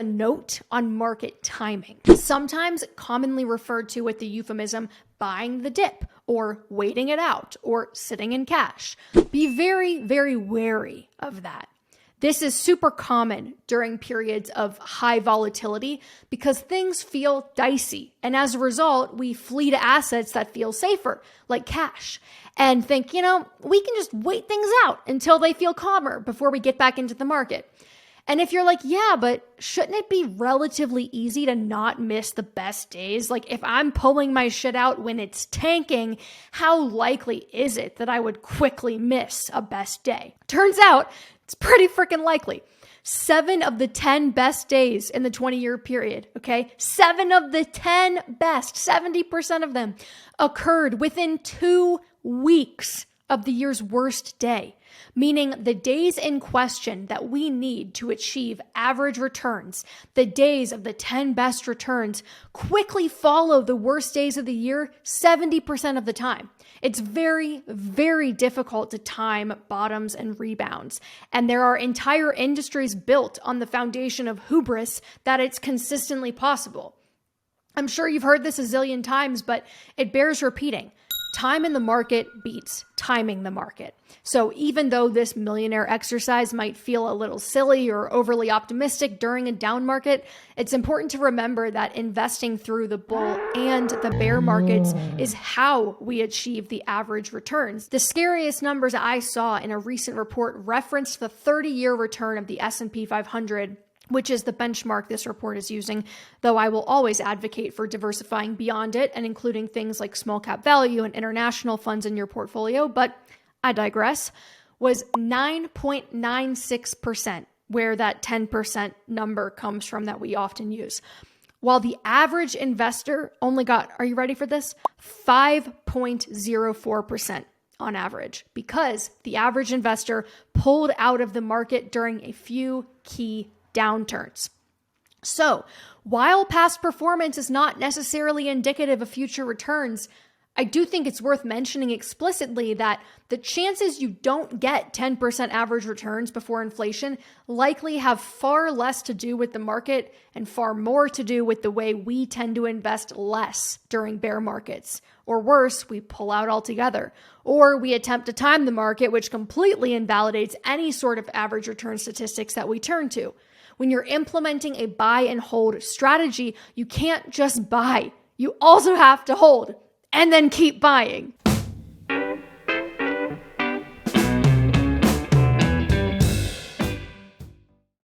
A note on market timing, sometimes commonly referred to with the euphemism buying the dip or waiting it out or sitting in cash. Be very, very wary of that. This is super common during periods of high volatility because things feel dicey. And as a result, we flee to assets that feel safer, like cash, and think, we can just wait things out until they feel calmer before we get back into the market. And if you're like, yeah, but shouldn't it be relatively easy to not miss the best days? Like if I'm pulling my shit out when it's tanking, how likely is it that I would quickly miss a best day? Turns out it's pretty freaking likely. 7 of the 10 best days in the 20-year period, okay? 7 of the 10 best, 70% of them occurred within 2 weeks of the year's worst day, meaning the days in question that we need to achieve average returns, the days of the 10 best returns, quickly follow the worst days of the year 70% of the time. It's very, very difficult to time bottoms and rebounds, and there are entire industries built on the foundation of hubris that it's consistently possible. I'm sure you've heard this a zillion times, but it bears repeating. Time in the market beats timing the market. So even though this millionaire exercise might feel a little silly or overly optimistic during a down market, it's important to remember that investing through the bull and the bear markets is how we achieve the average returns. The scariest numbers I saw in a recent report referenced the 30-year return of the S&P 500, which is the benchmark this report is using, though I will always advocate for diversifying beyond it and including things like small cap value and international funds in your portfolio, but I digress, was 9.96%, where that 10% number comes from that we often use. While the average investor only got, are you ready for this? 5.04% on average, because the average investor pulled out of the market during a few key downturns. So, while past performance is not necessarily indicative of future returns, I do think it's worth mentioning explicitly that the chances you don't get 10% average returns before inflation likely have far less to do with the market and far more to do with the way we tend to invest less during bear markets. Or worse, we pull out altogether. Or we attempt to time the market, which completely invalidates any sort of average return statistics that we turn to. When you're implementing a buy and hold strategy, you can't just buy. You also have to hold and then keep buying.